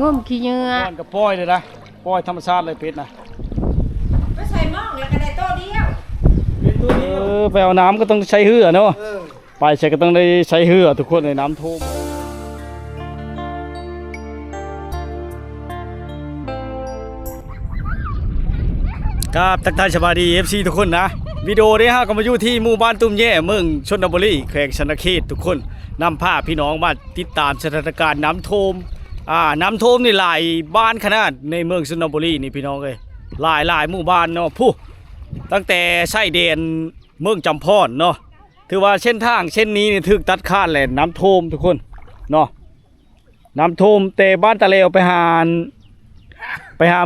งมขี้เหงื่อก้อนกับป้อยเลยนะป้อยธรรมชาติเลยเป็ดนะไปใส่หม้องแล้วก็ได้โต๊ะเดียวไปเอาน้ำก็ต้องใช้เหือเนาะไปใช้ก็ต้องได้ใช้เหือทุกคนในน้ำท่วมครับทักทายสวัสดี FC ทุกคนนะวิดีโอนี้ฮะก็มาอยู่ที่หมู่บ้านตุ้มแย่เมืองชนบุรีแขวงชนเขตทุกคนนำภาพพี่น้องมาติดตามสถานการณ์น้ำท่วมน้ำท่วมนี่หลายบ้านขนาดในเมืองชนบุรีนี่พี่น้องเลยหลายหมู่บ้านเนาะผู้ตั้งแต่ชายแดนเมืองจำพรเนาะถือว่าเส้นทางเส้นนี้นี่ถึกตัดขาดเลยน้ำท่วมทุกคนเนาะน้ำท่วมแต่บ้านตะเลวไปหา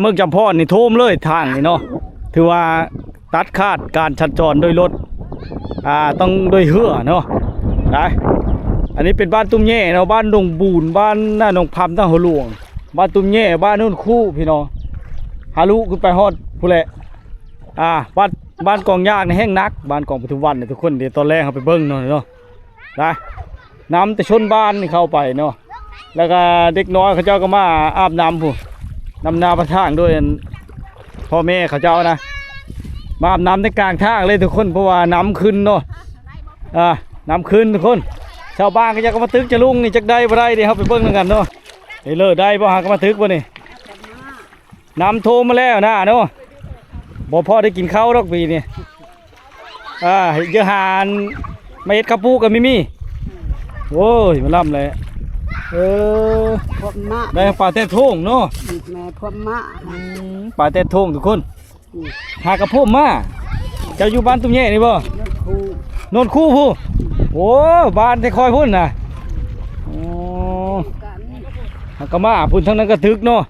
เมืองจำพรนี่ท่วมเลยทางนี่เนาะถือว่าตัดขาดการชันจรโดยรถต้องโดยเหือเนาะได้อันนี้เป็นบ้านตุ้มแย่เนาะบ้านดงบูนบ้านหน้าหนองพำตั้งหัวหลวงบ้านตุ้มแย่บ้านนู่นคู่พี่น้องฮารุขึ้นไปฮอดผู้แหละบ้านกองยากในแห้งนักบ้านกองปทุมวันเนี่ยทุกคนเดี๋ยวตอนแรกเขาไปเบิ้งเนาะได้น้ำแต่ชนบ้านเข้าไปเนาะแล้วก็เด็กน้อยเขาเจ้าก็มาอาบน้ำผู้นำนาประทางด้วยพ่อแม่เขาเจ้านะมาอาบน้ำในกลางทางเลยทุกคนเพราะว่าน้ำขึ้นเนาะน้ำขึ้นทุกคนชาวบ้านก็จะมาตึกจะลุงนี่จักได้บ่ได้เดี๋ยวเขาไปเบิ้งกันเนาะเฮ้ยเลิศได้บ่หากมาตึกบ่นี่น้ำท่วมมาแล้วนะเนาะบ่พอได้กินข้าวหรอกปีนี้เยอะหานมาเฮ็ดข้าวปูกับมิมี่โอ้ยมันล่ำเลยพวกมะได้ปลาเต้ทุ่งเนาะแม่พวกมะปลาเต้ทุ่งทุกคนหากระพุ่มมาเจ้าอยู่บ้านตุ้มแย่นี่บ่โนนคู่ผู้โอ้บ้านที่คอยพุ่นนะหากระมาพุ่นทั้งนั้นก็ทึกเนาะ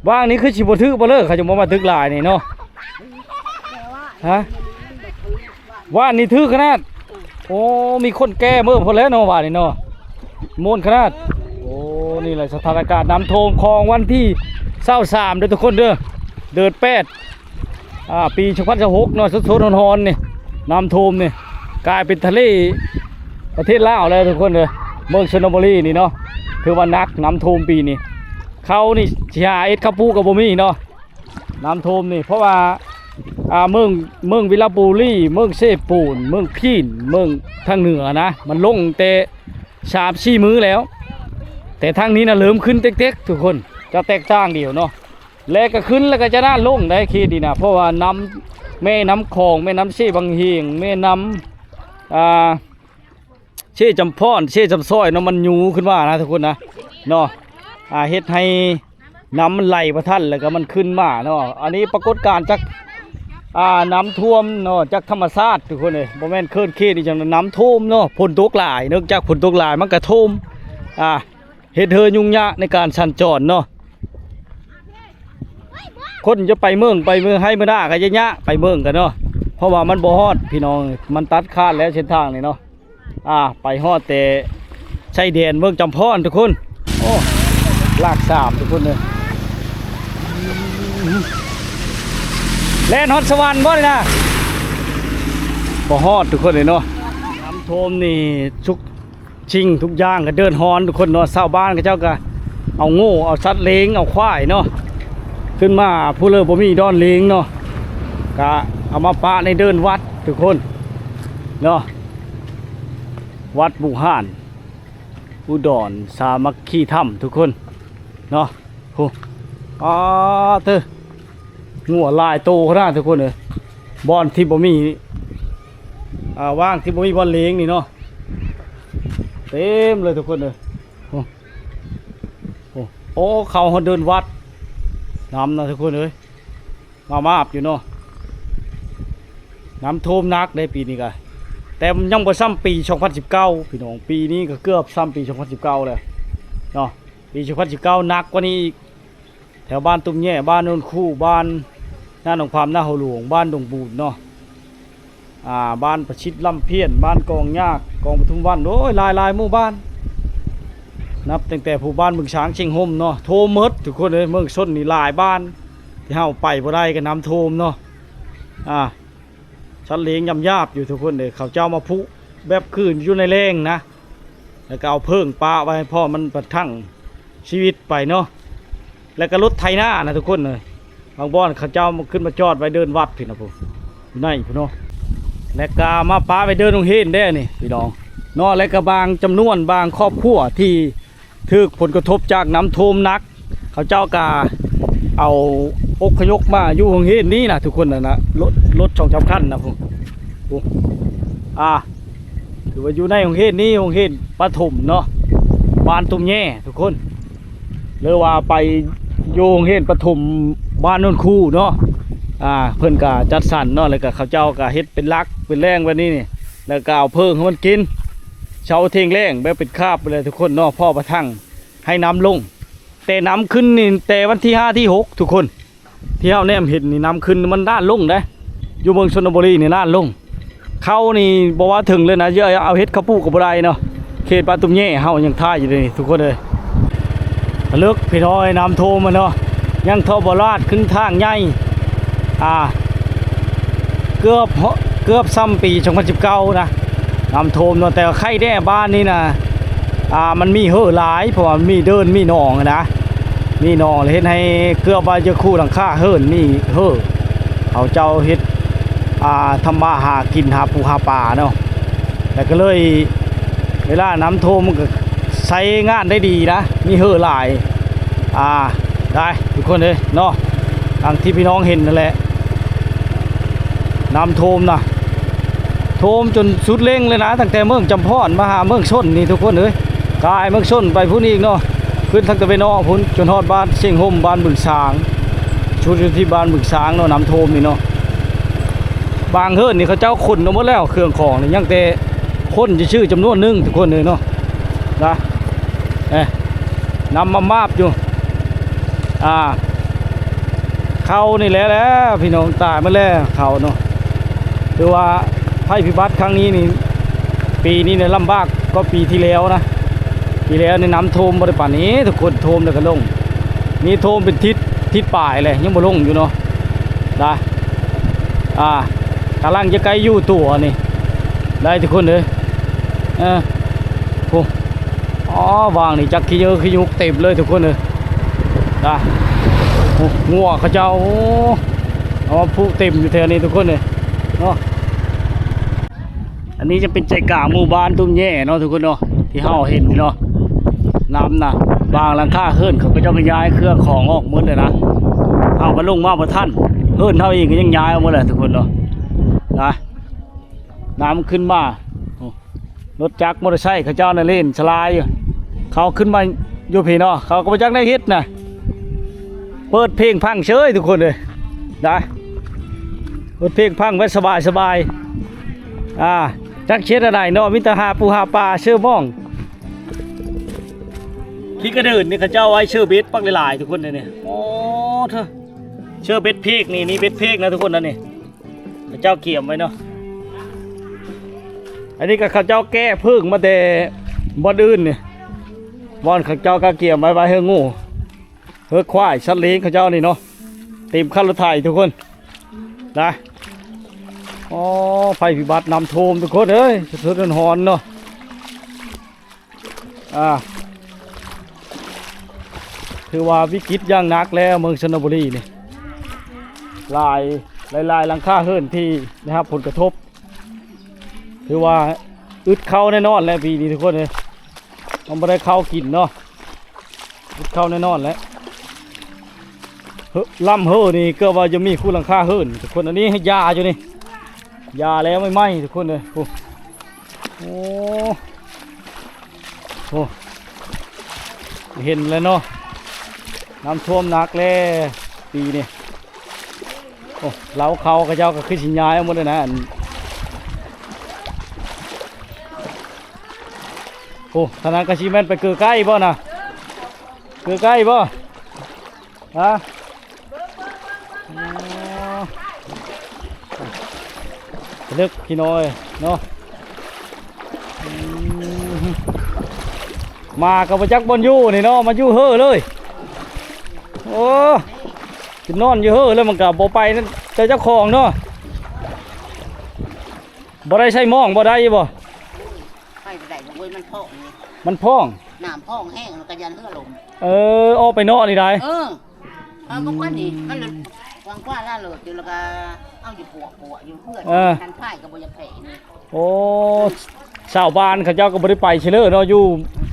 ว่างนี้คือชิบทึกบ่เลิกเขาจะมาทึกหลายนี่เนาะฮะว่านี่ทึกขนาดโอ้มีคนแก่เมื่อพอแล้วเนาะว่านี่เนาะโมนขนาดโอ้นี่แหละสถานการณ์น้ำท่วมคลองวันที่23เด้อทุกคนเด้อเดือน8ปี2026เนาะสดๆร้อนๆนี่น้ำท่วมนี่กลายเป็นทะเลประเทศลาวแล้วทุกคนเลยเมืองชลบุรีนี่เนาะถือว่านักน้ำท่วมปีนี้เขานี่เชียเอ็ดข้าวปูกับบ่มีเนาะน้ำท่วมนี่เพราะว่าเมืองวิลาบุรีเมืองเซปูนเมืองพีนเมืองทางเหนือนะมันลงแต่3-4 มื้อแล้วแต่ทางนี้นะเริ่มขึ้นเต็กๆทุกคนจะแตกต่างเดียวเนาะแล้วก็ขึ้นแล้วก็จะน่าลงได้คิดดีนะเพราะว่าน้ำแม่น้ำคลองแม่น้ำเชี่บางเฮียงแม่น้ำเชี่จำพรเชี่จำซ้อยเนาะมันยูขึ้นมานะทุกคนนะเนาะเฮ็ดให้น้ำมันไหลประทันแล้วก็มันขึ้นมาเนาะอันนี้ปรากฏการณ์จากน้ำท่วมเนาะจากธรรมชาติทุกคนเลยโมเมนต์เคลื่อนที่นี่จังน้ำท่วมเนาะฝนตกหลายเนื่องจากฝนตกหลายมันกระท่วมเฮ็ดเธอยุ่งยากในการสัญจรเนาะคนจะไปเมืองให้มาได้ก็จะยะไปเมืองกันเนาะเพราะว่ามันบ่ฮอดพี่น้องมันตัดขาดแล้วเส้นทางนี่เนาะไปฮอดแต่ชายแดนเมืองจำพรทุกคนโอ้ลาก3ทุกคนเลยแล่นฮอดสวรรค์บ่นี่นะบ่ฮอดทุกคนเลยเนาะน้ำท่วมนี่ทุกชิงทุกอย่างก็เดินฮอนทุกคนเนาะชาวบ้านก็เจ้าก็เอาโง่เอาสัตว์เลี้ยงเอาควายเนาะขึ้นมาผู้เลิศบ่มีดอนเลี้ยงเนาะก็เอามาปะในเดินวัดทุกคนเนาะวัดบุห่านอุดรสามัคคีธรรมทุกคนเนาะโอ้เธองัวลายโตขนาดทุกคนเลยบอลที่บ่มีว่างที่บ่มีบอลเลี้ยงนี่เนาะเต็มเลยทุกคนเลยโอ้เขาเดินวัดน้ำนะทุกคนเลยมาบอยู่เนาะน้ำท่วมนักได้ปีนี้กันแต่ยังบ่ซ้ำปี2019พี่น้องปีนี้ก็เกือบซ้ำปี2019เลยเนาะปี2019นักกว่านี้อีกแถวบ้านตุ้มแย่บ้านโนนคู่บ้านหน้าหนองพามหน้าหัวหลวงบ้านดงบูดเนาะบ้านประชิดลำเพี้ยนบ้านกองยากกองปทุมวันโอ้ยลายหมู่บ้านนับตั้งแต่ผู้บ้านเมืองช้างเชียงห่มเนาะโทมดทุกคนเลยเมืองชนนี่หลายบ้านที่เฮาไปบ่ได้ก็น้ำโทมเนาะชั้นเลี้ยงยำยาบอยู่ทุกคนเลยเขาเจ้ามาพุแบบคืนอยู่ในแรงนะ แล้วก็เอาเพิ่งปลาไว้ให้พ่อมันประทังชีวิตไปเนาะแล้วก็รถไถนานะทุกคนเลยบางบ้านเขาเจ้าขึ้นมาจอดไว้เดินวัดพี่นะผมอยู่ในพี่น้องแล้วก็มาปลาไปเดินโรงเรียนได้นี่พี่น้องเนาะแล้วก็บางจำนวนบางครอบครัวที่ถูกผลกระทบจากน้ำท่วมหนักเขาเจ้าก็เอาอพยพมาอยู่โรงเรียนนี้นะทุกคนนะรถสองสามคันนะผมถือว่าอยู่ในโรงเรียนนี้โรงเรียนประถมเนาะบ้านตุ้มแย่ทุกคนหรือว่าไปอยู่โรงเรียนประถมบ้านนนคูเนาะเพิ่นก็จัดสรรเนาะแล้วก็เขาเจ้าก็เฮ็ดเป็นลักเป็นแรงวันนี้นี่แล้วก็เอาเพิ่งให้มันกินเช้าเที่ยงแรงแบบเป็นคาบไปเลยทุกคนเนาะพ่อประทังให้น้ำลงแต่น้ำขึ้นนี่แต่วันที่5ที่6ทุกคนที่เฮาแนมเห็นนี่น้ำขึ้นมันด้านลงได้อยู่เมืองชลบุรีนี่ด้านลงเขานี่บอกว่าถึงเลยนะเยอะเอาเฮ็ดข้าวปูกับบ่ได้เนาะเขตบ้านตุ้มแย่เฮายังท่าอยู่เลยทุกคนเลยเลิกพี่น้อยน้ำท่วมมันเนาะยังท่อบลาดขึ้นทางใหญ่เกือบซ้ำปี2019นะน้ำท่วมเนาะแต่ไข่แด้บ้านนี่นะมันมีเห่อหลายเพราะว่ามีเดินมีหนองนะมีหนองเลยเฮ็ดให้เกือบว่าจะคู่หลังคาเหินมีเห่อเอาเจ้าเฮ็ดทำมาหากินหาปูหาปลาเนาะแต่ก็เลยเวลาน้ำท่วมมันก็ใช้งานได้ดีนะมีเห่อหลายได้ทุกคนเลยเนาะทางที่พี่น้องเห็นนั่นแหละน้ำท่วมนะท่วมจนสุดเร่งเลยนะตั้งแต่เมืองจำพรมาหาเมืองชนนี่ทุกคนเลยกายเมืองชนไปพุ่นอีกเนาะขึ้นทางตะวันออกพุ่นจนฮอดบ้านเชียงห่มบ้านบึงสางชุดที่บ้านบึงสางเนาะน้ำท่วมนี่เนาะบางเฮิรนนี่เขาเจ้าขนเอาหมดแล้วเครื่องของนี่ยังแต่คนจะชื่อจำนวนนึงทุกคนเลยเนาะนะนำมามาบอยู่เขานี่แหละพี่น้องตายมาแล้วเขาเนาะคือว่าภัยพิบัติครั้งนี้นี่ปีนี้เนี่ยลำบากก็ปีที่แล้วนะปีแล้วในน้ำท่วมบริป่านนี้ทุกคนท่วมแล้วก็ลงนี่ท่วมเป็นทิศป่ายเลยยังบ่ลงอยู่เนาะได้กำลังจะใกล้อยู่ตัวนี่ได้ทุกคนเลยวางนี่จักขี้เยอะขี้ยุกเต็มเลยทุกคนเลยได้งัวเขาเจ้าเอาผู้เต็มอยู่แถวนี้ทุกคนเลยเนาะอันนี้จะเป็นใจกลางหมู่บ้านตุ้มแย่เนาะทุกคนเนาะที่เฮาเห็นเนาะน้ำนะบางหลังคาเฮิรนเขาก็จะย้ายเครื่องของออกหมดเลยนะเอาไปลงมาบนท่านเฮิรนเท่าเองก็ยังย้ายออกหมดเลยทุกคนเนาะน้ำขึ้นมารถจักรมอเตอร์ไซค์เขาเจ้าน่ะเล่นสลายอยู่เขาขึ้นมาอยู่พี่เนาะเขาก็ไปจักได้ฮิตนะเปิดเพลงพังเฉยทุกคนเลยได้เปิดเพลงพังไว้สบายจักเช็ดอะไรเนาะมิตรหาปูหาปลาเชื่อม่องที่กระเดินนี่เขาเจ้าไว้เชื่อเบ็ดปักหลายๆทุกคนเลยเนี่ยโอ้เธอเชื่อเบ็ดเพกนี่เบ็ดเพกนะทุกคนนั่นนี่เขาเจ้าเกี่ยมไว้เนาะอันนี้ก็เขาเจ้าแก้พึ่งมาแต่บอนอื่นเนี่ยบอนเขาเจ้าก็เกี่ยมไว้เฮืองูเฮือควายชัดเลี้ยงเขาเจ้านี่เนาะเต็มขั้นรถไถทุกคนนะไฟพิบัตินำท่วมทุกคนเอ้ยสะเทือนหอนเนาะถือว่าวิกฤตอย่างหนักแล้วเมืองชลบุรีนี่ลายหลังคาเฮิรนที่นะครับผลกระทบถือว่าอึดเข้าแน่นอนแล้วปีนี้ทุกคนเลยมันไม่ได้เข้ากินเนาะอึดเข้าแน่นอนแล้วล่ำเฮิรนี่ก็ว่าจะมีคู่หลังคาเฮิรนทุกคนอันนี้ให้ยาอยู่นี่ยาแล้วไม่ไหมทุกคนเลยโอ้เห็นแล้วเนาะน้ำท่วมหนักแล้วปีนี้เล้าเขากระเจ้าก็ขึ้นสินย้ายเอาหมดเลยนะธนากาชิแมนไปเกือใกล้บ่นะเกือใกล้บ่เลือกพี่น้อยเนาะมากับประจักษ์บนยู่นี่เนาะมายู่เฮ่อเลยจะนอนอยู่เฮ่อแล้วมันกับบ่ไปนั่นเจ้าของเนาะบ่ได้ใช้มองบ่ได้บ่ไปได้บ่เว้ยมันโผล่ มันพ่อง น้ำพ่องแห้งแล้วก็ยันเฮือลม ออกไปนอกนี่ได้ บอกว่านี่มันเลยวางกว้างล่าเลยอยู่แล้วก็เอาอยู่ปวกอยู่เพื่อนกันพ่ายกับบอยาแผ่นี่ โอ้ชาวบ้านเขาเจ้าก็บ่ได้ไปเฉลยเนาะอยู่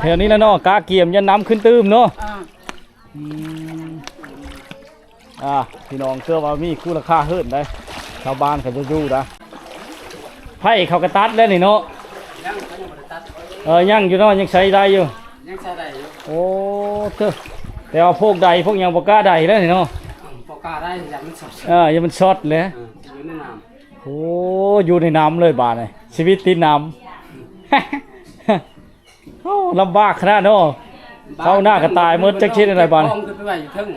แถวนี้แล้วเนาะกาเกียมยันน้ำขึ้นตื้มเนาะพี่น้องเชื่อว่ามีคู่ราคาเฮิรนได้ชาวบ้านเขาจะอยู่นะไผ่เขากระตัดแล้วนี่เนาะยังอยู่เนาะยังใช้ได้อยู่ยังใช้ได้อยู่โอ้เถอะแต่ว่าพวกใดพวกยังบ่กล้าใดแล้วนี่เนาะบ่กล้าได้ยังมันสดยังมันช็อตเลยอยู่ในน้ำโอ้อยู่ในน้ำเลยบาดนี่ชีวิตติดน้ำโอ้ลำบากขนาดเนาะเข้าหน้ากระต่ายมดจักชิดอะไรบาดขึ้นไปไว้อยู่ทึ่ง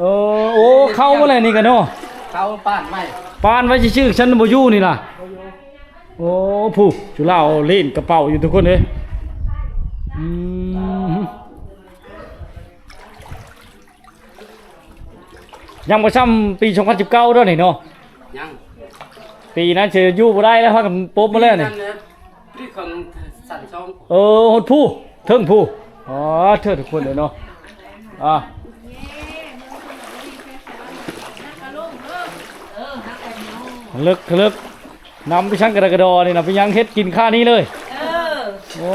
โอ้เข้าอะไรนี่กันเนาะเข้าป้านไว้ชื่อฉันบ่อยู่นี่ล่ะโอ้ผู้จุฬาเล่นกระเป๋าอยู่ทุกคนเลยยังบ่ซ้ำปี2019ด้วยนี่เนาะยังปีนั้นเชยอยู่บ่ได้แล้วพากันปบมาแล้วนี่พี่ของสั่นช่องหดผู้เทิงผู้เทิงทุกคนเลยเนาะเลิกนำไปช่างกระดอนี่นะไปยังเฮ็ดกินข้านี้เลยโอ้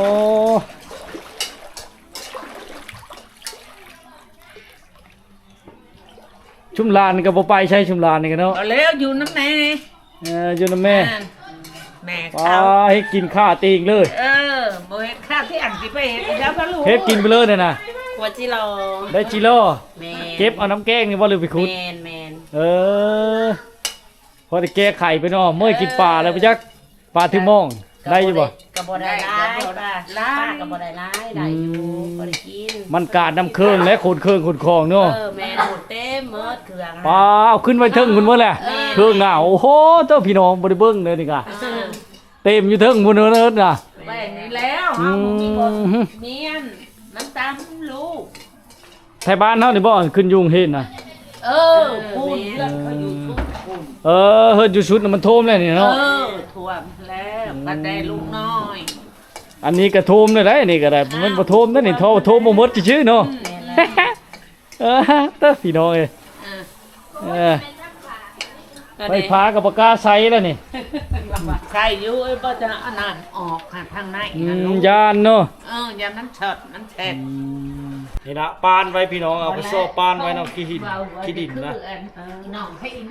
ชุมลานกับไปใช่ชุมลานนี่กันเนาะแล้วอยู่น้ำแม่อยู่น้ำแม่ข้าวให้กินข้าตีงเลยโมเฮ็ดข้าวที่อันที่ไปเฮ็ดแล้วก็รู้เฮ็ดกินไปเลยเนี่ยนะหัวจิโร่ได้จิโร่เก็บเอาน้ำแกงนี่ว่าลืมไปขุดแมนพอจะแก้ไข่ไปเนาะเมื่อกินปลาแล้วไปยักปลาทึมองได้อยู่บ่กระบอกได้ร้ายกระบอกได้ร้ายได้อยู่ก็ได้กินมันการน้ำเครื่องและขนเครื่องขนคลองเนาะแม่หมดเต็มหมดเครื่องปลาเอาขึ้นไปเทิงคุณเมื่อแหละเครื่องน่ะโอ้โหเจ้าพี่น้องบริเบิ้งเลยนี่กะเต็มอยู่เทิงบุญเนิร์ดน่ะแบ่งนี้แล้วเมียนน้ำตาลลูกไทยบ้านเท่านี่บ่ขึ้นยุงเห็นน่ะพูดเรื่องเขาอยู่ทุกคนเฮิร์ดอยู่ชุดมันโทมเลยนี่เนาะท่วมแล้วกระแดลูกน้อยอันนี้กระโทมเลยได้นี่ก็ได้มันกระโทมนั่นนี่โทมบ่หมดชื่อเนาะเต้าพี่น้องไปพากับปากกาใส่แล้วนี่ใส่อยู่ก็จะอันนั้นออกทางในยานเนาะยานนั้นเฉิดนั้นแฉกนี่นะปานไว้พี่น้องเอาไปซ่อปานไว้เนาะขี้ดินนะ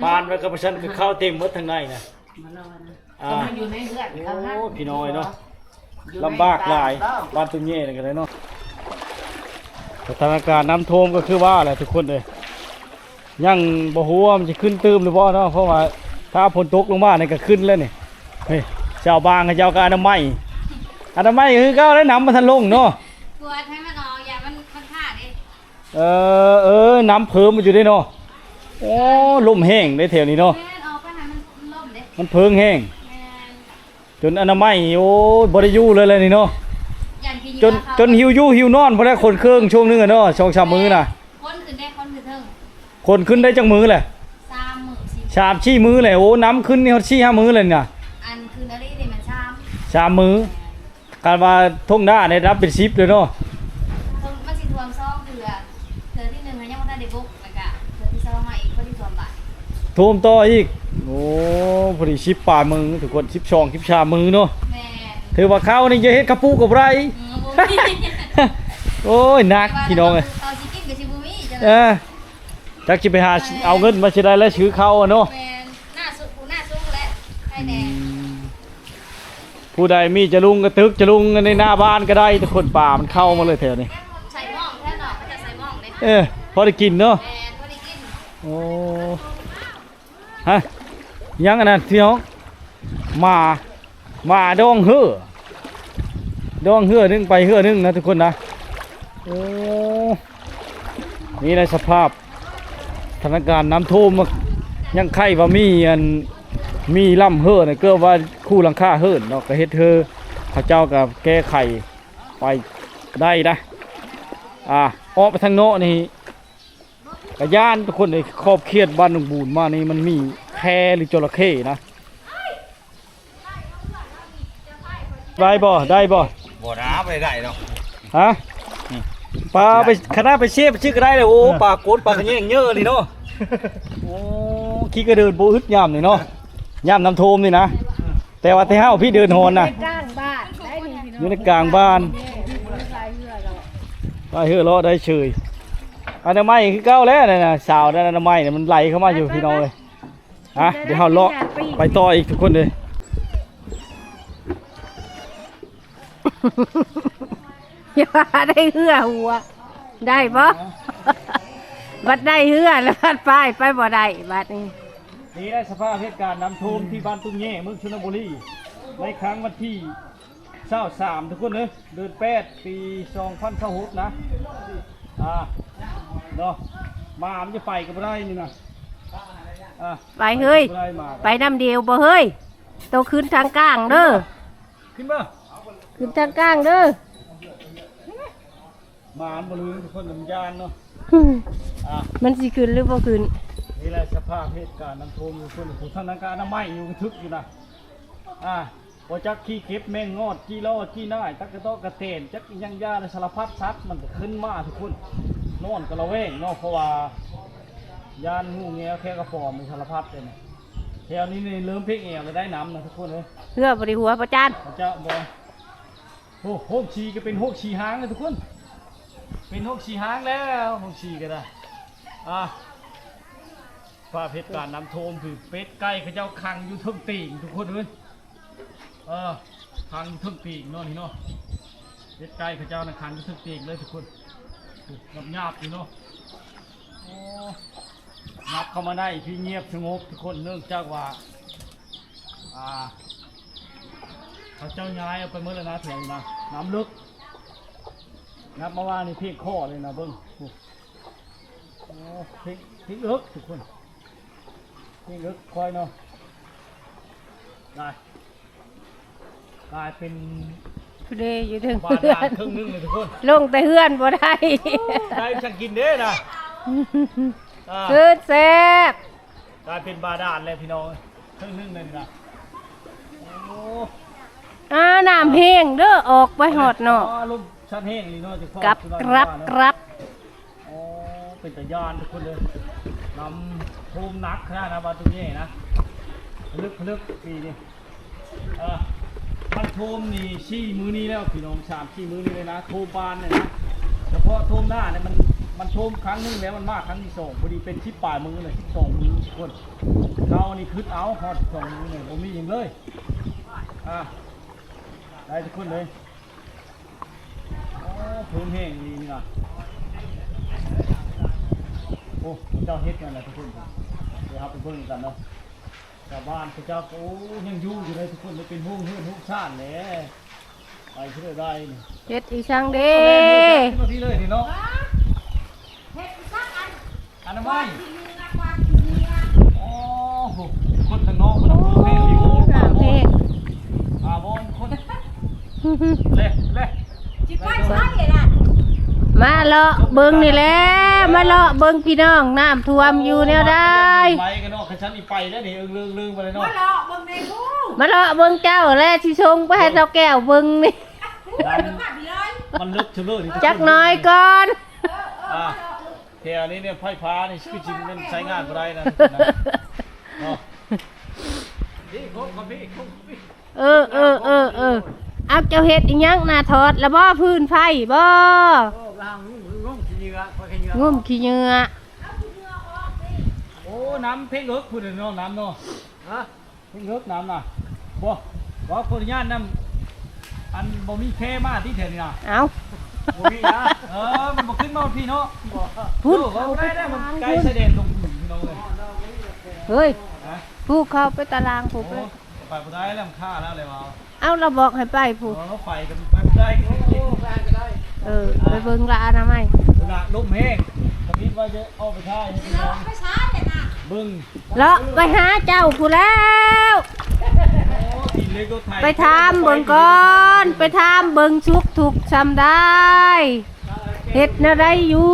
ปานไว้กับฉันเข้าเต็มหมดทางในนะอยู่ในเรือนโอ้พี่น้อยเนาะลำบากหลายบ้านตุ้มเย่อะไรกันเลยเนาะสถานการณ์น้ำท่วมก็คือว่าอะไรทุกคนเลยยังบ่ฮู้ว่ามันจะขึ้นตื้มหรือเปล่าเนาะเพราะว่าถ้าฝนตกลงมาเนี่ยก็ขึ้นแล้วนี่เฮ้ยเจ้าบางกับเจ้าก็อนามัยคือก็ได้น้ำมาทันลงเนาะกลัวให้มันออกอย่ามันขาดน้ำเพิ่มมันอยู่ได้เนาะโอ้ลมแห้งได้แถวนี้เนาะมันเพิ่งแห้งจนอนามัยโอ้บริยูเลยนี่เนาะจนหิวนอนเพราะได้คนเครื่องช่วงนึงอะเนาะ2-3 มื้อน่ะคนขึ้นได้คนขึ้นเทิงคนขึ้นได้จังมื้อแหละ3-4 มื้อเลยโอ้น้ำขึ้นนี่4-5 มื้อเลยน่ะอันคืนอะไรนี่มัน3 มื้อการว่าท่งหน้าได้รับเป็น10เลยเนาะมันสิท่วม2เดือนที่1ยังบ่ทันได้บุกแล้วก็เดือนที่2มาอีกบ่ได้ท่วมบาดท่วมต่ออีกโอ้พอดี10 ป่ามือทุกคน12 13 มื้อเนาะแม่ถือว่าข้าวนี่จะเฮ็ดกระปุกกับไรโอ้ยหนักพี่น้องเอ้ยจักสิไปหาเอาเงินมาสิได้แล้วซื้อข้าวเนาะหน้าสุกแล้วให้แน่ผู้ใดมีจะลุงกระตึกจะลุงในหน้าบ้านก็ได้ทุกคนป่ามันเข้ามาเลยแถวนี้ใส่หม้อแค่หน่อก็จะใส่หม้อเด้พอได้กินเนาะพอได้กินโอ้ฮะยังอันนั้นพี่น้องมาดองเหือนึงไปเหือนึงนะทุกคนนะโอ้นี่ในสภาพสถานการณ์น้ำท่วมยังไข่ว่ามีล่ำเหือเนี่ยเกือบว่าคู่หลังคาเหือเนาะก็เฮ็ดเธอพระเจ้ากับแก้ไขไปได้นะออกไปทางโน้นี่กระยานทุกคนในครอบเครียดบ้านหนุ่มบูนมานี่มันมีแพหรือจระเข้นะได้บ่บ่น้าไปได้เนาะ ฮะปลาไปคณะไปเชฟชื่อก็ได้เลยโอ้ปลาโกดปลากระเงี้ยงเยอะนี่เนาะโอ้ขี้กระเดินโบอึดย่ำนี่เนาะย่ำน้ำโทมนี่นะแต่ว่าที่ห้าวพี่เดินโหนนะ กลางบ้านได้นี่พี่น้อง อยู่ในกลางบ้านไปเฮือเลาะได้เฉยอนามัยคือเก้าแล้วนะสาวอนามัยเนี่ยมันไหลเข้ามาอยู่พี่น้องเลยฮะเดี๋ยวเราเลาะไปต่ออีกทุกคนเลย อย่าได้เหือหัวได้ปะ บัดได้เหือแล้วบัดไปบ่ได้บัดนี้ นี่ได้สภาพเหตุการณ์น้ำท่วมที่บ้านตุ้งแย่เมืองชลบุรีในครั้งวันที่23ทุกคนเลยเดือน8ปี2026นะเนาะมามันจะไปกับไรนี่นะไปเฮ้ย บ่ได้มา ไปน้ำเดียวบ่เฮ้ยโตขึ้นทางกลางเด้อ ขึ้นมา ขึ้นทางกลางเด้อ มาบ่ลืมทุกคนน้ำยานเนาะอ่ะ มันสิขึ้นหรือบ่ขึ้น นี่แหละสภาพเหตุการณ์น้ำท่วมอยู่คนผู้ทางด้านการน้ำไหม้อยู่ทึกอยู่นะพอจักขี้เก็บแมงงอดขี้ล่อขี้หน้าตักกระโตกกระเตนจักอิหยังยาในสารพัดซัดมันก็ขึ้นมาทุกคนนอนกระเวงเนาะเพราะว่ายานงูเงี้ยแค่กระป๋อมมีสารพัดเลยนะแถวนี้นี่เริ่มพลิกเอวเลยได้น้ำนะทุกคนเลย เหือบริหัวประจาน พระเจ้าบอกโอ้โหชีก็เป็นหกชีหางเลยทุกคนเป็นหกชีหางแล้วหกชีก็ได้ภาพเหตุการณ์น้ำท่วมคือเป็ดไก่เขาเจ้าคังอยู่เทึ่งตีงทุกคนเลยคังอยู่เทึ่งตีงเนาะนี่เนาะเป็ดไก่เขาเจ้านะคังอยู่เทึ่งตีงเลยทุกคนหยาบอยู่เนาะโอ้นับเข้ามาได้พี่เงียบสงบทุกคนเนื่องจากว่าเขาเจ้าย้ายเอาไปเมื่อไรนะแถวนี้นะน้ำลึกนับมาว่านี่เพียงข้อเลยนะเบิ้งโอ้เพียงลึกทุกคนเพียงลึกคอยเนาะกลายเป็น ผู้ใดอยู่ถึง บ้าน เฮือ ล้าง น ครึ่งนึงเลยทุกคน ลงแต่เฮือนบ่ได้ ได้ช่างกินเด้นะอ่า คือแซ่บ กลายเป็นบาดาลเลยพี่น้องครึ่งนึงเลยนี่นะโอ้ น้ำแห้งเด้อออกไปหอดเนาะ ลมชัดแห้งนี่เนาะจะ กรับ อ๋อเป็นตะยานทุกคนเลยนำโคมนักขนาดนะบาตุเย่นะลึกปีนี้มันโทมนี่ชี้มือนี้แล้วพี่น้องชี้มือนี้เลยนะโทมบานเนี่ยนะเฉพาะโทมหน้าเนี่ยมันโทมครั้งนึงแล้วมันมากครั้งที่สองพอดีเป็นชิปปลายมือเลย12 มือทุกคนเรานี่คืดเอาฮอด2 มือเนี่ยผมมีอย่างเลยได้ทุกคนเลยโอ้พื้นแห้งดีนี่นะโอ้เจ้าเฮ็ดกันแหละทุกคนเดี๋ยวเราไปเบิ่งกันเนาะชาวบ้านเขาเจ้าโอ้ยังอยู่เลยทุกคนเลยเป็นห้องเฮือนห้องชาติเลยไปเชื่อได้นี่ เฮ็ดอีช่างเด้ มาที่เลยนี่เนาะอันนั้นไม่โอ้โหคนทางนอกมันเอาพื้นแห้งอยู่ น้ำแห้ง บอลคนเล่มาเลาะเบิ่งนี่แหละมาเลาะเบิ่งพี่น้องน้ำท่วมอยู่แนวใด ไปกันเนาะขันฉันอีไปแล้วนี่ลืมไปเลยเนาะ มาเลาะเบิ่งเจ้าและสิชงไปให้เจ้าแก้วเบิ่งนี่ มันลึกเฉลยนี่ จักหน้อยก่อน แถวนี้เนี่ยไฟฟ้านี่คือจริงมันใช้งานอะไรนะเนาะพี่คงพี่ เอาเจ้าเฮ็ดอีหยังหน้าทอดแล้วบ่พื้นไฟบ่งุ่มขี้เหงื่อ โอ้น้ำเพ่งเอิกพูดเลยเนาะน้ำเนาะเพ่งเอิกน้ำน่ะบ่คนญาติน้ำอันบ่มีแค่มาที่แถวนี้นะ เอา บ่มีนะมันบ่ขึ้นมาพี่เนาะ พูด ได้มันไกลเสด็จลงพี่น้องเลย เฮ้ยผู้เข้าไปตารางผู้ไป ไปบ่ได้แล้วมันฆ่าแล้วเลยว่า เอาเราบอกให้ไปผู้ ไปกันไปบ่ได้ไปเบิ่งละอนามัย ละลุ่มแห้งทำนี้ว่าจะเอาไปท่ายให้พี่น้องเบิ่ง เลาะไปหาเจ้าผู้แล้ว ไปถามเบิ่งก่อนไปถามเบิ่งชุกถูกซำได้เฮ็ดแนวใดอยู่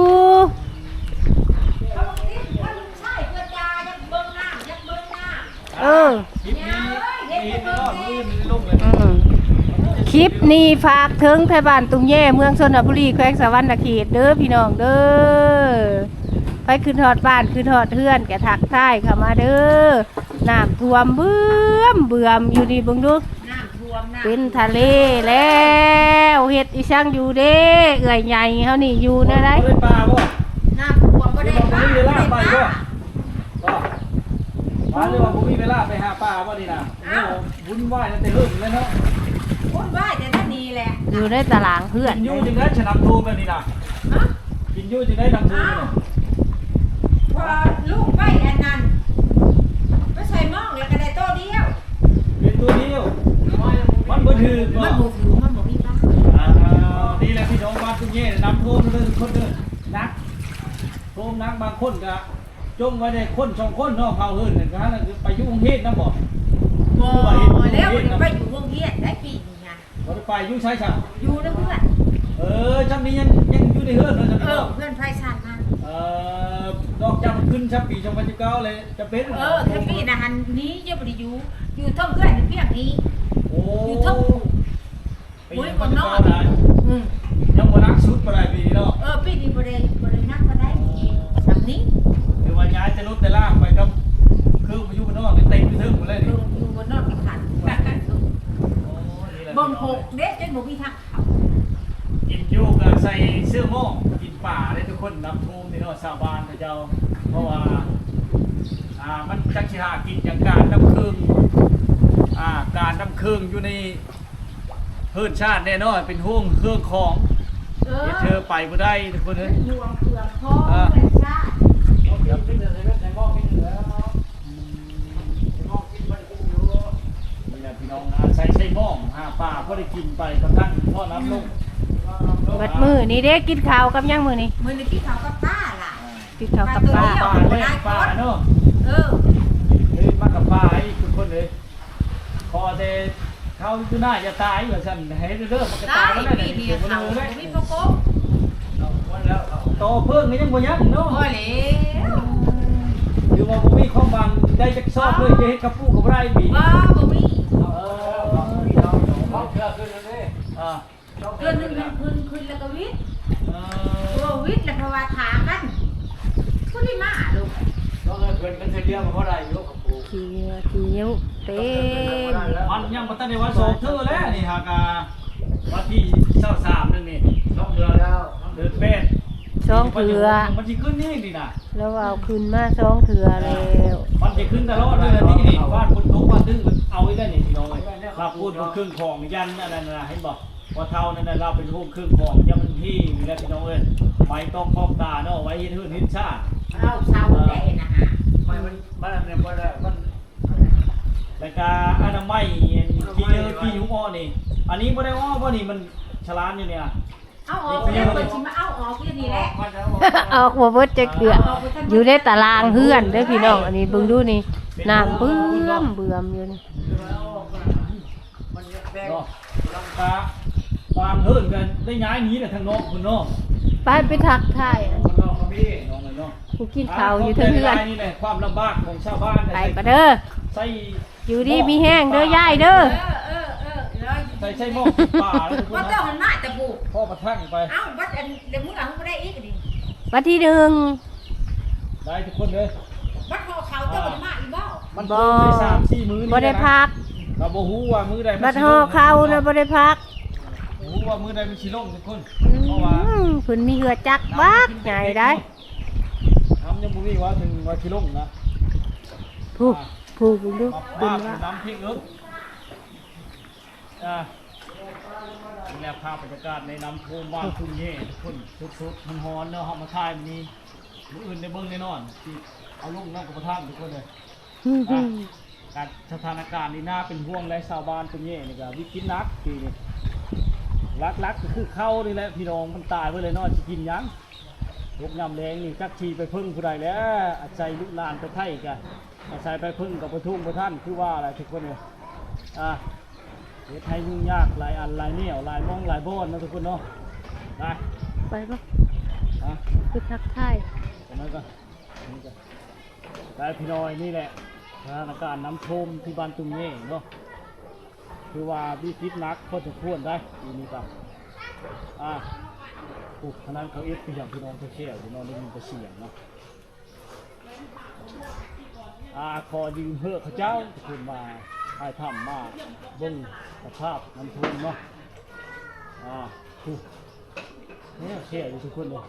คลิปนี้รอดมือลุ่มเลย คลิ ลิปนี้ฝากถึงไทบ้านตุงแย่เมืองชนบุรีแขวงสะหวรรณเขตเด้อพี่น้องเด้อไปขึ้นฮอดบ้านขึ้นฮอดเฮือนแกทักทายเข้ามาเด้อน้ำท่วมเบื่อมอยู่นี่เบิ่งดูเป็นทะเลแล้วเฮ็ดอีช่างอยู่เด้เอื้อยใหญ่เฮานี่อยู่นะได้ ได้ปลาบ่ น้ำท่วมบ่ได้ บ่มีเวลาไปบ่มาเลยว่าบ่มีเวลาไปหาปลาบ่นี่น่ะโอ้วุ่นวายตั้งแต่เฮิงเลยเนาะ คนว่าจะได้ดีแหละ อยู่ในตารางเพื่อน กินอยู่จังได๋ฉนับทูแบบนี้น่ะกินอยู่จังได๋นำทูนี่ พอลูกไปอันนั้นไปใส่หม้องแล้วก็ได้โตเดียว เป็นตัวเดียวมันบ่ถือบ่ มันบ่ถือมันบ่มีบ้าง นี่แหละพี่น้องบ้านตุ้งแย่นำโทมเลยคนเด้อนักโทมนักบางคนก็จงไว้ได้คนสองคนเนาะเผาเฮิรนนั่นก็นั่นคือไปอยู่กรุงเทพนำบ่ บ่แล้วไปอยู่วงเวียนได้ปีนึงอ่ะ บ่ได้ไปอยู่ไสซะ อยู่นะเพื่อน จำนี้ยังอยู่ในเฮือนเนาะจำนี้ เพื่อนไฟสั่นมา ดอกจำขึ้นชับปี2019เลยจะเป็น แค่ปีนะหันนี้เยอะบ่ได้อยู่ท่องเพื่อนเพียงนี้ โอ้ อยู่ท่อง ปี2019ได้ยังบ่รักสุดบ่ได้ปีเนาะ ปีนี้บ่ได้นักบ่ได้สำนี้ คือว่าย้ายแต่รถแต่ล่างไปกับคือมาอยู่บ้านนอกนี่เต็มไปถึงหมดเลยนี่ อยู่บนนอกกันขันบ่หกเด็กจนบ่มีทางเข้า กินอยู่ก็ใส่เสื้อหม้อกินป่าได้ทุกคนน้ำท่วมนี่เนาะชาวบ้านเจ้าเพราะว่ามันจักสิหากินอย่างการน้ำเครื่องการน้ำเครื่องอยู่ในเฮือนชาติแน่นอนเป็นห่วงเครื่องของเธอไปบ่ได้ทุกคนเอ้ย อยู่อำเภอพ่อเพื่อนชาติ นี่แหละพี่น้องใส่หม้อหาป่าก็ได้กินไปกระทั่งพ่อน้ำลง บัดมือนี่เด้กินข้าวกับยังมือนี่ มื้อนี้กินข้าวกับป้าล่ะ กินข้าวกับป้า ป่าเลยป่าเนาะ เออ มากับป่าให้ทุกคนเลยพอแต่เขาคือหน้าจะตายเหมือนฉันให้เริ่มมันก็ ได้ ตายแล้ว ปีนี้เขามีพวกโก้ โตเพิ่งนี่ยังบ่ยักเนาะ โอ้ยแล้ว อยู่ว่าบ่มีความหวังได้จักซอบเลยจะเฮ็ดกับปู่กับไรบี ว้าบ่มี เดือนนึงขึ้นแล้วก็วิทย์ตัววิทย์แล้วเพราะว่าถากันผู้ที่มาลูก ขี้นิ้วเต็ม มันยังบ่ทันได้ว่าโศกเธอแล้วนี่หากวันที่23นึงนี่2เดือนแล้วเดือน8 ช่องเถือ มันสิขึ้นนี่นี่น่ะ แล้วเอาขึ้นมาช่องเถือแล้ว มันจะขึ้นตลอดเลยนะนี่นี่บ้านคนทุกบ้านตึ้งมันเอาไว้ได้นี่พี่น้องเราพูดบนเครื่องของยันอะไรนะให้บอกว่าเท่านั้นนะเราเป็นพวกเครื่องของยันมันที่มีแล้วพี่น้องเอ้ยไม้ต้องครอบตาเนาะไว้ให้ทื่นหินชา เอาเช้าได้นะฮะ มันเนี่ยมันรายการอนามัยที่เยอะที่ยุ่งอ้อนี่อันนี้ไม่ได้อ้อเพราะนี่มันฉลาดอยู่เนี่ย เอาออกแล้วเปิดชิมาเอาออกอย่างนี้แหละ ออกบ่เบิดจะเกลืออยู่ในตารางเฮือนเด้อพี่น้องอันนี้เบิ่งดูนี่น้ำเบื่อมอยู่นี่ เนาะลังกาบางเฮิร์นกันได้ย้ายหนีเลยทางนอกคุณนอก ไปทักทายอัน น้องพี่น้องเลยเนาะ กูกินข้าวอยู่เทั้งเฮือน นี่แหละความลำบากของชาวบ้าน ไปปะเด้อ ใส่ อยู่ดีมีแห้งเด้อยายเด้อ ใส่หม้อป่าแล้วทุกค ว่าน เจ้าหันมาแต่บุก พ่อประทังไป เอ้าวัดอันเดี๋ยวมึงหลังไม่ได้อีกดิ วันที่หนึ่ง ได้ทุกคนเลย วัดหอเขาเจ้าหันมาอีกบ่ มันโดนไป3-4 มื้อ บ่ได้พัก เราบ่ฮู้ว่ามื้อใด บัดห่อข้าวนะบ่ได้พัก บ่ฮู้ว่ามื้อใดมันสิลงทุกคนเพราะว่า เพิ่นมีเหือจักบักใหญ่ได้ น้ำยังบ่มีว่าถึงว่าสิลงนะ ผู้เบิ่งดู มา เบิ่ บ้าง ว่า น้ำพริกเอิ้นนี่แหละภาพบรรยากาศในน้ำโพบ้านทุ่งเย่ทุกคนสุดๆมันฮ้อนเนาะเฮามาถ่ายมื้อนี้มื้ออื่นได้เบิ่งแน่นอนที่เอาลงน้ำกับประทานทุกคนเลย การสถานการณ์นี่น่าเป็นห่วงและชาวบ้านตรงนี้นี่ก็วิกฤตหนักปีนี้ลักก็คือเข้านี่แหละพี่น้องมันตายไปเลยเนาะสิกินหยังยกยำแรงนี่จักทีไปพึ่งผู้ใดแล้วอาศัยลูกหลานไปไทยกันอาศัยไปพึ่งกับประทุ่งประท่านคือว่าอะไรทุกคนเนี่ยเฮ็ดให้ยุ่งยากหลายอันหลายเหนี่ยวหลายมองหลายโบนนะทุกคนเนาะได้ ไปบ่ อ่ะ คือทักทาย ตรงนั้นก็นี่ก็ได้พี่น้อยนี่แหละสถานการณ์น้ำท่วมที่บ้านตุงเย่เนาะ ค คือว่าวิกฤตหนักพอสมควรได้ปีนี้ก็ปุ๊บขนาดเขาพี่น้องเขาเชี่ยวพี่น้องได้ยินแต่เสียงเนาะขอยืมเพื่อเขาเจ้าคุณมาถ่ายทำมาเบิ่งสภาพน้ำท่วมเนาะเนี่ยเชี่ยวอยู่ทุกคนเลย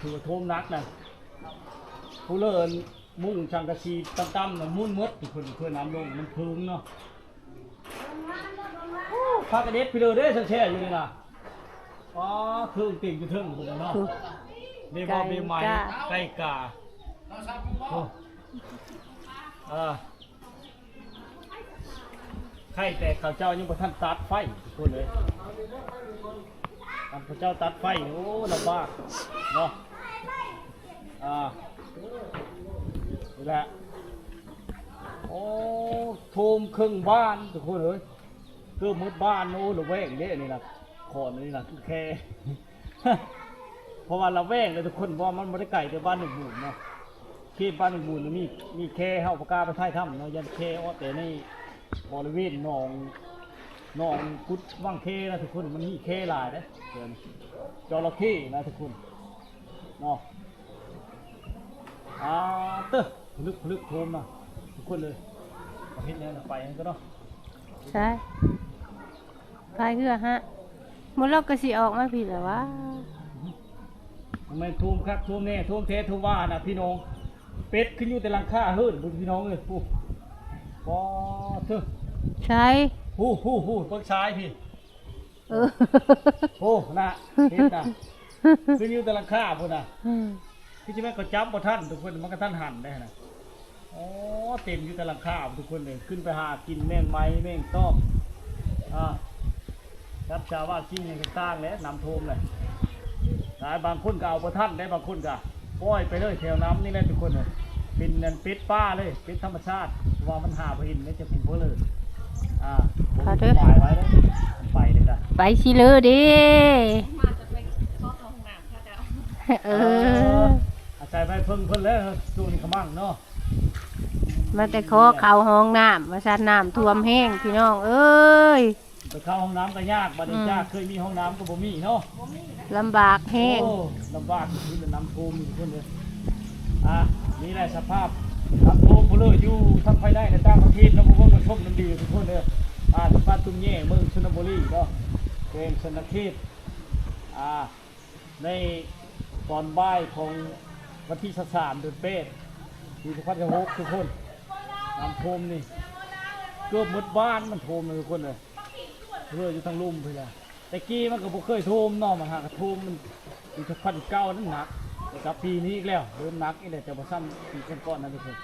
ถือว่าท่วมนักนะผู้เลินมุ่งชังกะชีตั้มๆนะมุ่นมดทุกคนเพื่อน้ำลงมันพึงเนาะพากระเด็ดพี่เลยได้แช่อยู่นี่นะเครื่องติ่งอยู่เทิงผมเนาะเบมเบไม้ไก่กาไข่แต่ข้าวเจ้ายังบ่ทันตัดไฟทุกคนเลยข้าวเจ้าตัดไฟโอ้ลำบากเนาะนี่แหละโอ้โทมครึ่งบ้านทุกคนเลยเกือบหมดบ้านโอ้ระแวงเด้นี่นะขอนนี่นะแค่ เพราะว่าระแวงเลยทุกคนเพราะมันไม่ได้ไก่แต่บ้านหนึ่งหมู่เนาะที่บ้านหนึ่งหมู่มีแค่เฮาปากกาไปท้ายถ้ำเนาะยันแค่แต่ในบริเวณหนองกุดว่างแค่นะทุกคนมันมีแค่หลายนะเดี๋ยวจระเข้นะทุกคนเนาะลึกโทมนะทุกคนเลยประเภทนี้นะไปก็เนาะใช่ไปเพื่อฮะมันเราก็สิออกมาผิดแล้ววะทำไมโทมครับโทมแน่โทมเทสโทมว่านะพี่น้องเป็ดขึ้นอยู่แต่หลังคาเฮิร์นพี่น้องเลยปุ๊บใช่ผู้ต้นชายพี่นะเป็ดนะขึ้นอยู่แต่หลังคาพุ่นนะพี่จะแม่ก็จับบ่ท่านทุกคนมันก็ท่านหั่นได้นะเต็มอยู่แต่หลังคาทุกคนเลยขึ้นไปหากินแมงไม้แมงตอกครับชาวบ้านชิงอย่างต่างๆแล้วน้ำท่วมเลยหลายบางคนก็เอาบ่ท่านได้บางคนก็ปล่อยไปเลยแถวน้ำนี่แหละทุกคนเลยเป็นนันเป็ดป้าเลยเป็ดธรรมชาติว่ามันหาไปอินนี่จะเป็นพวกเลยเขาเด้อไว้แล้วไปเลยจ้ะไปสิเลยดิมาจะไปขอเข้าห้องน้ำค่ะเจ้าอาศัยไปเพิ่งแล้วดูนี่ขมั่งเนาะมาแต่ขอเข้าห้องน้ำมาซัดน้ำท่วมแห้งพี่น้องเอ้ยไปเข้าห้องน้ำก็ยากบัดนี้ยากเคยมีห้องน้ำก็บ่มีเนาะลำบากแห้งลำบากที่เป็นน้ำท่วมทุกคนเลยนี่แหละสภาพน้ำท่วมพลอยู่ทั้งภายในและต่างประเทศแล้วพวกมันชมน้ำดีทุกคนเลยสภาพตุ้มแย่เมืองชลบุรีเนาะเป็นชนเขตในตอนบ่ายของวันที่13เดือนเมษายน2026ทุกคนน้ำท่วมนี่เกือบหมดบ้านมันท่วมเลยทุกคนเลยเรืออยู่ทางลุ่มไปเลยแต่กี้มันก็บ่เคยท่วมเนาะมันหากท่วมมันอยู่ที่2009นั่นหนักแต่กับปีนี้อีกแล้วเริ่มหนักอีกแล้วแต่บ่ซ้ำปีก่อนๆนั่นทุกคน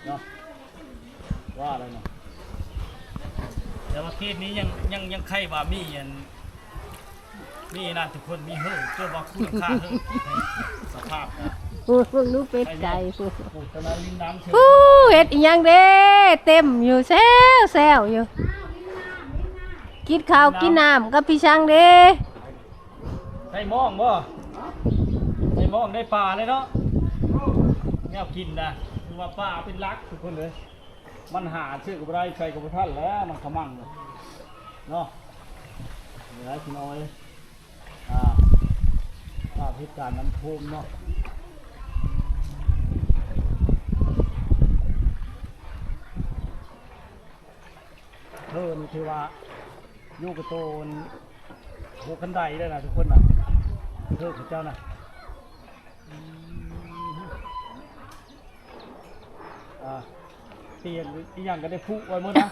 เนาะว่าอะไรเนาะแต่ว่าเขตนี้ยังใครว่ามีนะทุกคนมีเฮ้ยเจ้าว่าคุณค่าเฮ้ยสภาพนะพวกลูกเป็ดไก่พวกตอนนั้นลิ้นน้ำเชื่อเห็ดอีหยังเด้เต็มอยู่แซวอยู่กินข้าวกินน้ำกับพี่ช่างเด้ได้มองบ่ได้มองได้ปลาเลยเนาะแนวกินนะคือว่าปลาเป็นรักทุกคนเลยมันหาชื่อกับไรใครกับท่านแล้วมันขมั่งเลยเนาะเหลือพี่น้อยภาพเหตุการณ์น้ำท่วมเนาะนี่คือว่ายูกระโตนโหคันไดได้นะทุกคนนะของเจ้านะเตียงอีกอย่างก็ได้พุไว้หมดนะ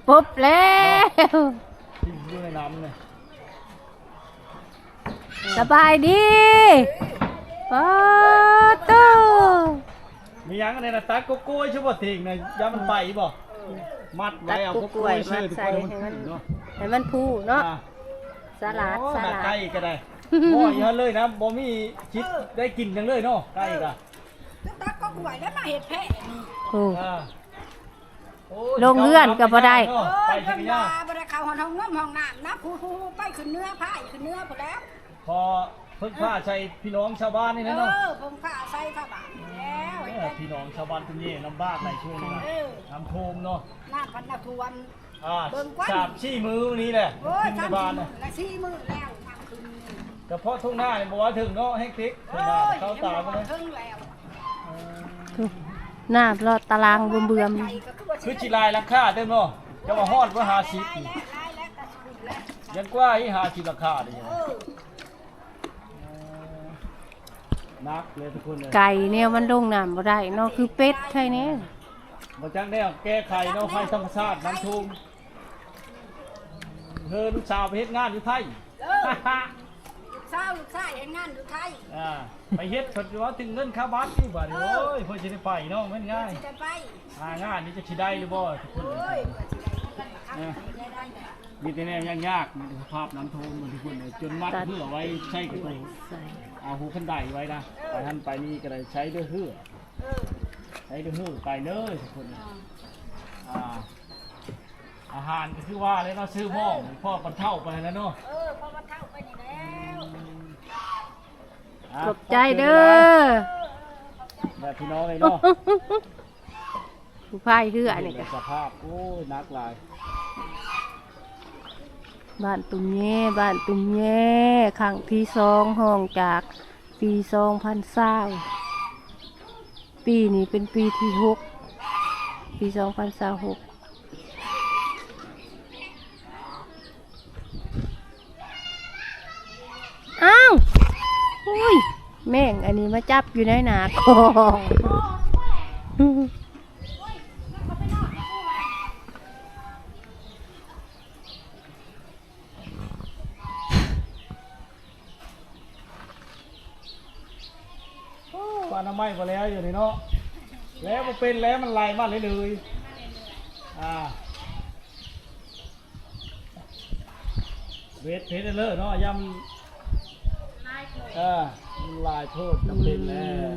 ปุ๊บแล้วอยู่ในน้ำเลยสบายดีป๊าตู้มียังอะไรนะตาโกโก้ช่วยบ่ถิงนะย้ำมันไปบ่มัดไว้เอาโกโก้ช่วยทุกคนให้มันพูเนาะสลัดไก่ก็ได้โอ้ยเยอะเลยนะบ่มีชิดได้กินจังเลยเนาะไก่ก็ตาก็กล้วยแล้วมาเห็ดแพะลงเลื่อนก็บ่ได้ไปทางยาบ่ได้เข้าห้องน้ำนะผู้ไปขึ้นเนื้อผ้าขึ้นเนื้อหมดแล้วพอ เพิ่งผ้าใส่พี่น้องชาวบ้านนี่นะเนาะ ผมข้าใส่ข้าบ้านแล้ว พี่น้องชาวบ้านตุ้มเย่ลำบากในช่วงนี้นะน้ำท่วมเนาะ หน้าพันนาทวน 3-4 มื้อนี้แหละ โอ้ย ขึ้นในบ้านนะ และ4 มื้อแล้วทางคืน กระเพาะทุ่งหน้าเนี่ยบอกว่าถึงเนาะให้คลิก โอ้ ทุ่งหน้าย เข้าตาไปเลย ถึงแล้ว หน้ารอดตารางเบื่อม คือจิลายราคาเต็มเนาะจะมาฮอดว่า50 แล้ นี่ วก็สุดแล้ว ยังกว่าอี50ราคาเลยนักเลยทุกคนเลย ๆไก่เนี่ยมันลงน้ำบ่ได้เนาะคือเป็ดใช่แน่ บ่จังได้แก้ไขเนาะไฟธรรมชาติน้ำท่วมลูกสาวไปเฮ็ดงานอยู่ไทย ลูกสาวเห็นงานอยู่ไทย ไปเฮ็ดคนว่าถึงเงินค่าบัตรนี่บ่โอ้ยเพิ่นสิได้ไปเนาะมันง่าย สิได้ไป งานนี้จะสิได้หรือบ่ทุกคน โอ้ยก็สิได้เงินละครับได้ มีแต่แนวยากๆมีสภาพน้ำท่วมมันทุกคนเลยจนมัดเพื่อไว้ใช้กระตุ้นเอาหูขันไดไว้นะไปท่านไปนี่ก็ได้ใช้ด้วยเหือใช้ด้วยเหือไปเลยทุกคนอาหารก็คือว่าเลยเนาะซื้อหม้อพ่อปันเท่าไปแล้วเนาะ พอมาเท่าไปนี่แล้ว ขอบใจเด้อ แบบพี่น้องเลยเนาะ ผู้พายเรือนี่ก็ สภาพโอ้ยนักหลาย บ้านตุ้มแย่บ้านตุ้มแย่ครั้งที่2ห้องจากปี2020ปีนี้เป็นปีที่6ปี2026อ้าวอุ้ยแม่งอันนี้มาจับอยู่ในหนาคองปลาน้ำไม้ก็แล้วอยู่นี่เนาะแล้วมันเป็นแล้วมันไหลมาเลยเวทเพชรเลอร์เนาะยำมันลายโทษจำเป็นแล้ว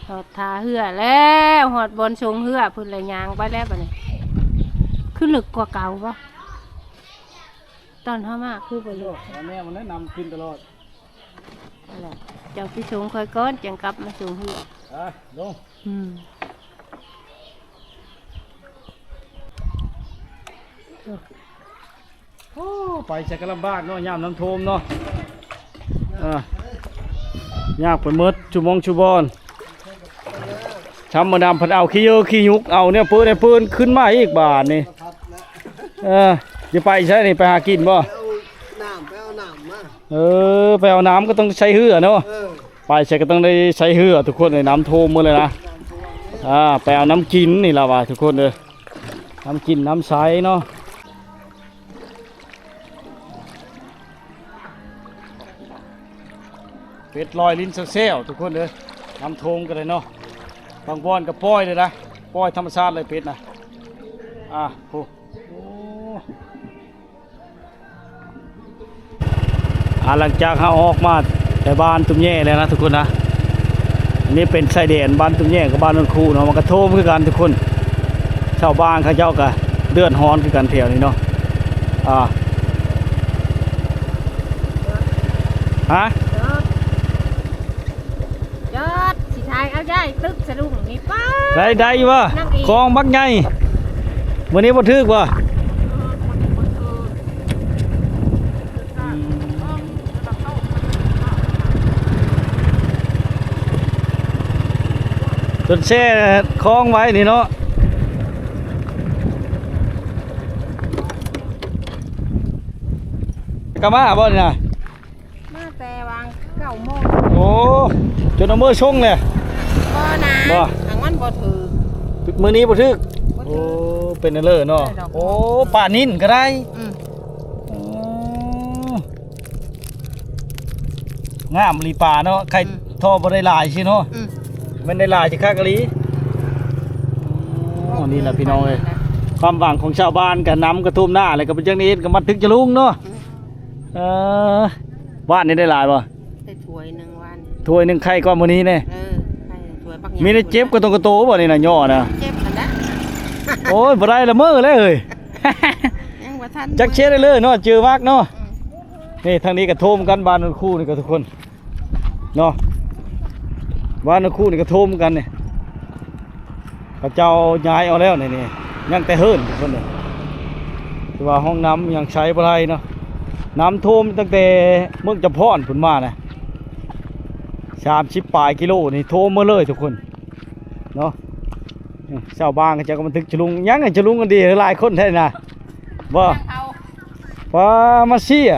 หอดทาเหือแล้วหอดบนชงเหือพุ่นเลยยางไปแล้วปะเนี่ยคือลึกกว่าเก่าปะตอนเข้ามาคือบ่ลึก แล้วแม่มันแนะนำขึ้นตลอด นั่นแหละเจ้าพี่ชงคอยก้อนจังกลับมาชงเหือ ลง ไปใช้กระลำบากเนาะยามน้ำท่วมเนาะยากไปเมดชุมงชุบอนช้ำมาดำพันเอาขี้เยอะขี้ยุกเอาเนี่ยปืนขึ้นมาอีกบาทนี่จะไปใช่นี่ไปหากินบ่ ไปเอาน้ำมา ไปเอาน้ำก็ต้องใช้เหือเนาะไปใช้ก็ต้องได้ใช้เหือทุกคนในน้ำท่วมหมดเลยนะไปเอาน้ำกินนี่ละว่ะทุกคนเลยน้ำกินน้ำใสเนาะเป็ดลอยลิ้นเซลทุกคนเลยน้ำท่วมกันเลยเนาะบางบอนกับป้อยเลยนะป้อยธรรมชาติเลยเป็ดนะโอ้หลังจากเขาออกมาแต่บ้านตุ้มแย่แล้วนะทุกคนนะอันนี้เป็นชายแดนบ้านตุ้มแย่กับบ้านนนคูเนาะมันกระโทมคือกันทุกคนชาวบ้านเขาเจ้าก็เดือดร้อนคือกันแถวนี้เนาะยอดสิทายเอาได้ตึกสะดุ้งนี่ป้า ได้วะคลองบักใหญ่วันนี้บ่ทึกวะจนแช่คล้องไว้นี่เนาะกะมาบ่นี่นะ มาแต่วาง9 โมง โอ้จนเอามือชงเลย บ่นะ บ่ ทางมันบ่ถือ มื้อนี้บ่ทึกโอ้เป็นเลิศเนาะโอ้ป่านิ่นก็ได้งามลีป่าเนาะใครท่อบ่ได้หลายสิเนาะมันได้หลายสิคักกะลีนี่แหละพี่น้องเอ้ยความหวังของชาวบ้านกับน้ำกระทุ่มหน้าอะไรก็เป็นจังนี้ก็มาถึกจะลุงเนาะบ้านนี้ได้หลายบ่ ได้ถ้วยหนึ่งวัน ถ้วยหนึงไข่ก้อนมื้อนี้แน่ ใครถ้วยปัก มีได้เจ็บกระโตบ่นี่น่ะย่อน่ะ เจ็บกันนะ โอ้ยบ่ได้ละเม้อเลยเอ้ย ยังว่าท่าน จักเช็ดได้เลยเนาะเจอมากเนาะ นี่ทางนี้ก็โทมกันบ้านนนคู่นี่ก็ทุกคนเนาะบ้านนนคู่นี่ก็โทมกันเนี่ยพระเจ้าย้ายเอาแล้วนี่ยังแต่เฮิรนทุกคนเลยแต่ว่าห้องน้ำยังใช้บ่ได้เนาะน้ำท่วมตั้งแต่เมืองจำพรผุนมานะ30 ปลายกิโลนี่ท่วมมาเลยทุกคนเนาะชาวบ้านก็จะก็มาถึกฉลุงยังไงฉลุงกันดีหลายคนแท้นะบ่ เอา ว่ามาเสีย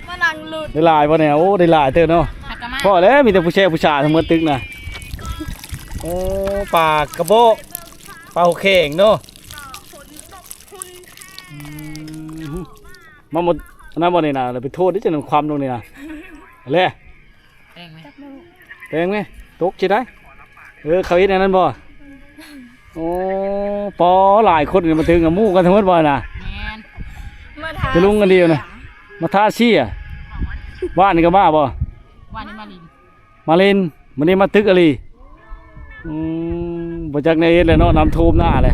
มานั่งหลุด ได้หลายบ่เนี่ยโอ้ได้หลายเด้อเนาะ หักกะมา พอแล้วมีแต่ผู้ชายทั้งหมดตึกนะโอ้ปลากระโบะปลาหูเข่งเนาะมาหมดน้ำบ่นี่นะเราไปโทษที่จะนำความลงนี่นะอะไร แป้งไหม แพงไหมตกใช่ได้เขาเห็นอันนั้นบ่โอ้ปอหลายคนมาถึงกับมู่กันทั้งหมดบ่น่ะ แมนมาทา จะลุงกันเดียวนะมาท่าเชี่ยบ้านนี่ก็มาบ่ วันนี้มาลิน มาเล่นมันนี่มาตึกอะไรบ่จักในเอ็ดเลยเนาะน้ำท่วมหน้าเลย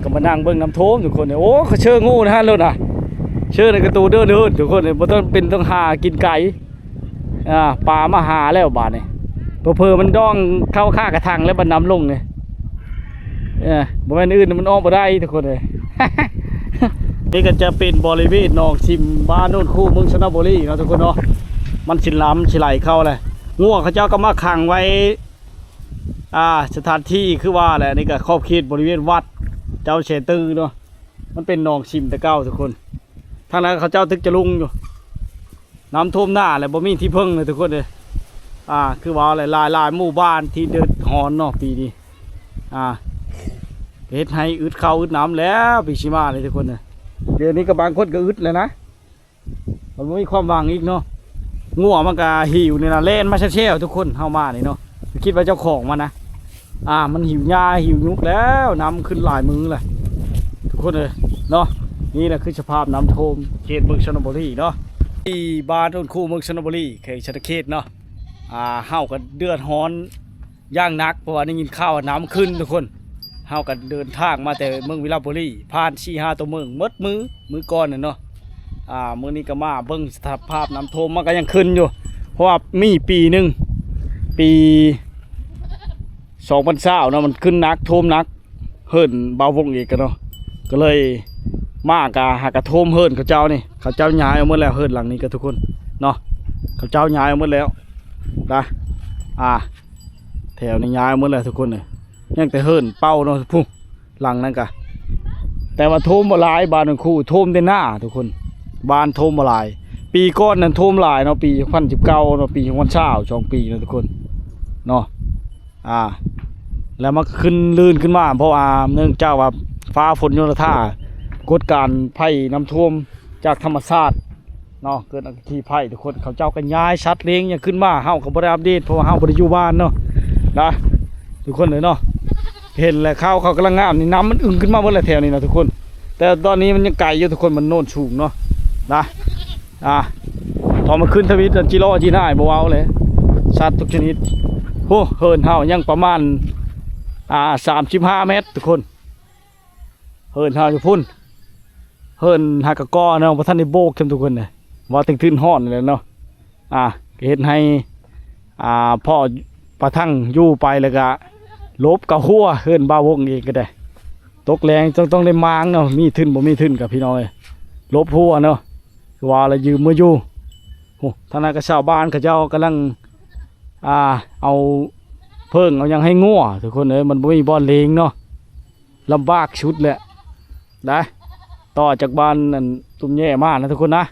ก็มานั่งเบิ่งน้ำท่วมทุกคนเนี่ยโอ้เขาเชื่องูนะฮะรถน่ะเชื่อในกระตูเดินทุกคนเนี่ยบ่ต้องหากินไก่ปลามาหาแล้วบาดนี่เพิ่มันดองเข้าข้ากระทังแล้วมันน้ำลงเนี่ยบ่แม่นอื่นมันออกบ่ได้ทุกคนเลย นี่ก็จะเป็นบริเวณหนองชิมบ้านโน่นคู่เมืองชลบุรีเนาะทุกคนเนาะมันชิล้ำชิไหลเข้าเลยง่วงเขาเจ้าก็มาขังไว้สถานที่คือว่าแหละนี่ก็ครอบเขตบริเวณวัดเจ้าเชตือเนาะมันเป็นหนองชิมตะเก้าทุกคนทางนั้นเขาเจ้าตึกจะลุงอยู่น้ำท่วมหน้าเลยบ่มีที่พึ่งเลยทุกคนเลยคือว่าอะไรลายหมู่บ้านที่เดือดร้อนเนาะปีนี้เฮ็ดให้อึดข้าวอึดน้ำแล้วปีชิมาเลยทุกคนเลยเดี๋ยวนี้ก็บางคนก็อึดเลยนะมันไม่มีความหวังอีกเนาะงัวมันก็หิวนี่นะเล่นมาเช่ๆทุกคนเข้ามานี่เนาะคิดว่าเจ้าของมันนะมันหิวหญ้าหิวยุกแล้วน้ำขึ้นหลายมือเลยทุกคนเลยเนาะนี่แหละคือสภาพน้ำท่วมเขตเมืองชลบุรีเนาะที่บ้านต้นคู่เมืองชลบุรีเขตชนเขตเนาะเฮากันเดือดร้อนย่างนักเพราะว่าได้ยินข่าวน้ำขึ้นทุกคนเฮากันเดินทางมาแต่เมืองวิลาบุรีผ่าน4-5ตัวเมืองมดมือก่อนน่ะเนาะมื้อนี้ก็มาเบิ่งสภาพน้ำท่วมมันก็ยังขึ้นอยู่เพราะว่ามีปีหนึงปี2020เนาะมันขึ้นนักท่วมนักเฮิ่นบาวงอีกกันเนาะก็เลยมากะหากระท่วมเฮิ่นเขาเจ้านี่เขาเจ้าย้ายเอาหมดแล้วเฮิ่นหลังนี้ก็ทุกคนเนาะเขาเจ้าย้ายเอาหมดแล้วนะแถวนี้ย้ายเอาหมดแล้วทุกคนเลยยังแต่เฮิ่นเป้าเนาะพุ่งหลังนั้นกะแต่ว่าท่วมบ่หลายบ้านของคู่ท่วมแต่หน้าทุกคนบ้านท่วมบ่หลายปีก้อนนั้นท่วมหลายเนาะปี2019เนาะปี2020 2 ปีเนาะทุกคนเนาะแล้วมันขึ้นลื่นขึ้นมาเพราะว่าเนื่องจากว่าฟ้าฝนโยนท่ากดการภัยน้ำท่วมจากธรรมชาติเนาะเกิดอัคคีภัยทุกคนเขาเจ้ากันย้ายชัดเลี้ยงยังขึ้นมาเฮาก็บ่ได้อัปเดตเพราะว่าเฮาบ่ได้อยู่บ้านเนาะนะทุกคนเลยเนาะเห็นแล้วเขากำลังงามนี่น้ำมันอึ้งขึ้นมาหมดเลยแถวนี้นะทุกคนแต่ตอนนี้มันยังไกลอยู่ทุกคนมันโน่นสูงเนาะนะพอมาขึ้นทวีตจิโร่จีน่าบ่เว้าเลยสัตว์ทุกชนิดโหเฮิร์นเฮายังประมาณ35 เมตรทุกคนเฮิร์นเฮาอยู่พุ่นเฮิร์นหากะกอเนาะบ่ทันได้โบกจำทุกคนเลยว่าถึงทื่นฮ้อนเลยเนาะเฮ็ดให้พ่อประทังอยู่ไปแล้วก็ลบกับหัวเฮิร์นบ่าวงเองก็ได้ตกแรงต้องได้มางเนาะมีทึนบ่มีทึนกับพี่น้อยลบหัวเนาะคือว่าละยืมมืออยู่โหทางนั้นก็ชาวบ้านเขาเจ้ากำลังเอาเพิ่งเอายังให้งัวทุกคนเลยมันบ่มีบ่อนเลงเนาะลำบากชุดแหละได้ต่อจากบ้านนั่นตุ้มแย่มากนะทุกคนนะ